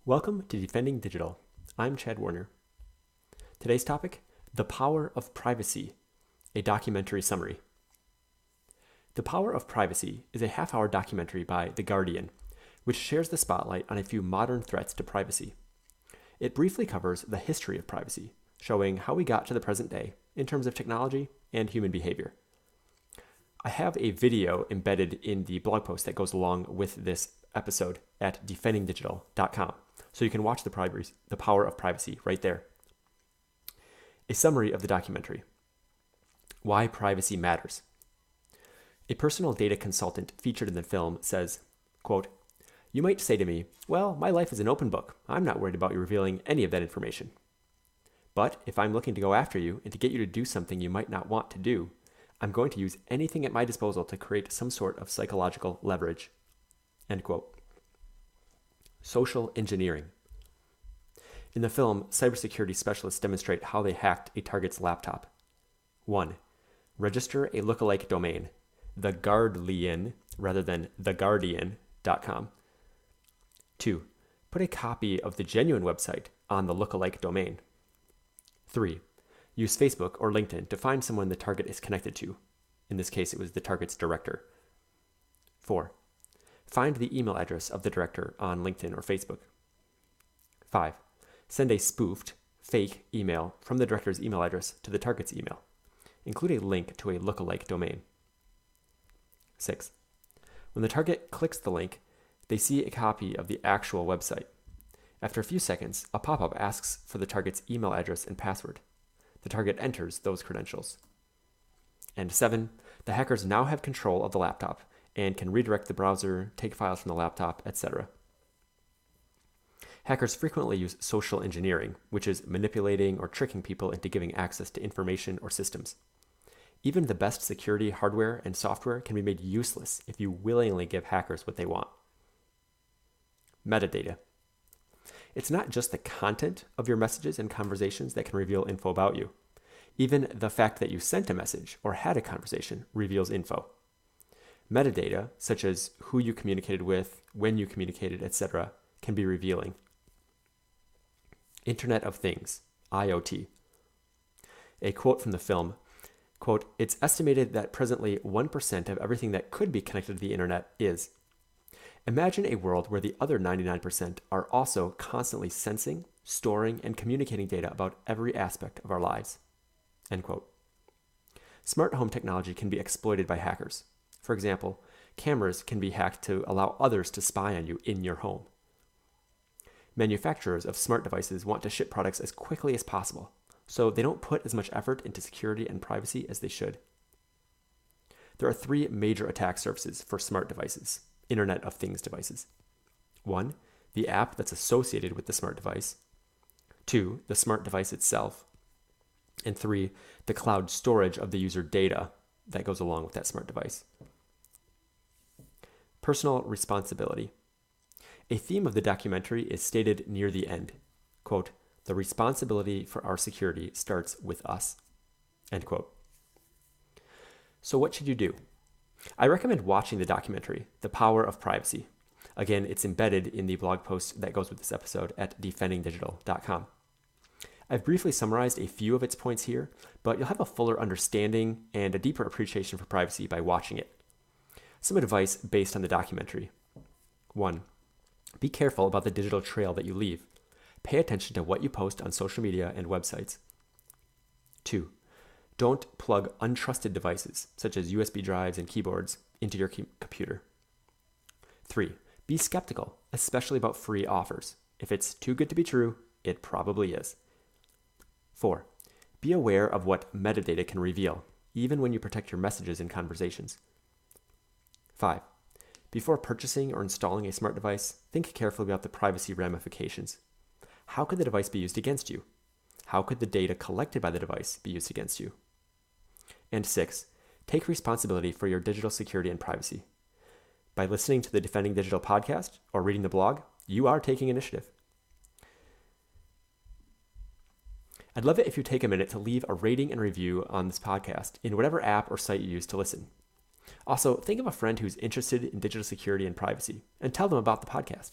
Welcome to Defending Digital. I'm Chad Warner. Today's topic, The Power of Privacy, a documentary summary. The Power of Privacy is a half-hour documentary by The Guardian, which shares the spotlight on a few modern threats to privacy. It briefly covers the history of privacy, showing how we got to the present day in terms of technology and human behavior. I have a video embedded in the blog post that goes along with this episode at defendingdigital.com, so you can watch the power of privacy right there. A summary of the documentary. Why privacy matters. A personal data consultant featured in the film says, quote, "You might say to me, well, my life is an open book. I'm not worried about you revealing any of that information. But if I'm looking to go after you and to get you to do something you might not want to do, I'm going to use anything at my disposal to create some sort of psychological leverage." End quote. Social engineering. In the film, cybersecurity specialists demonstrate how they hacked a target's laptop. 1. Register a lookalike domain, theguardian rather than theguardian.com. 2. Put a copy of the genuine website on the lookalike domain. 3. Use Facebook or LinkedIn to find someone the target is connected to. In this case, it was the target's director. 4. Find the email address of the director on LinkedIn or Facebook. 5. Send a spoofed, fake email from the director's email address to the target's email. Include a link to a lookalike domain. 6. When the target clicks the link, they see a copy of the actual website. After a few seconds, a pop-up asks for the target's email address and password. The target enters those credentials. And 7. The hackers now have control of the laptop and can redirect the browser, take files from the laptop, etc. Hackers frequently use social engineering, which is manipulating or tricking people into giving access to information or systems. Even the best security hardware and software can be made useless if you willingly give hackers what they want. Metadata. It's not just the content of your messages and conversations that can reveal info about you. Even the fact that you sent a message or had a conversation reveals info. Metadata, such as who you communicated with, when you communicated, etc., can be revealing. Internet of Things, IoT. A quote from the film, quote, "It's estimated that presently 1% of everything that could be connected to the internet is. Imagine a world where the other 99% are also constantly sensing, storing, and communicating data about every aspect of our lives." End quote. Smart home technology can be exploited by hackers. For example, cameras can be hacked to allow others to spy on you in your home. Manufacturers of smart devices want to ship products as quickly as possible, so they don't put as much effort into security and privacy as they should. There are 3 major attack surfaces for smart devices, Internet of Things devices. 1, the app that's associated with the smart device. 2, the smart device itself. And 3, the cloud storage of the user data that goes along with that smart device. Personal responsibility. A theme of the documentary is stated near the end. Quote, "The responsibility for our security starts with us." End quote. So what should you do? I recommend watching the documentary, The Power of Privacy. Again, it's embedded in the blog post that goes with this episode at defendingdigital.com. I've briefly summarized a few of its points here, but you'll have a fuller understanding and a deeper appreciation for privacy by watching it. Some advice based on the documentary. 1. Be careful about the digital trail that you leave. Pay attention to what you post on social media and websites. 2. Don't plug untrusted devices, such as USB drives and keyboards, into your computer. 3. Be skeptical, especially about free offers. If it's too good to be true, it probably is. 4. Be aware of what metadata can reveal, even when you protect your messages and conversations. 5. Before purchasing or installing a smart device, think carefully about the privacy ramifications. How could the device be used against you? How could the data collected by the device be used against you? And 6. Take responsibility for your digital security and privacy. By listening to the Defending Digital podcast or reading the blog, you are taking initiative. I'd love it if you take a minute to leave a rating and review on this podcast in whatever app or site you use to listen. Also, think of a friend who's interested in digital security and privacy and tell them about the podcast.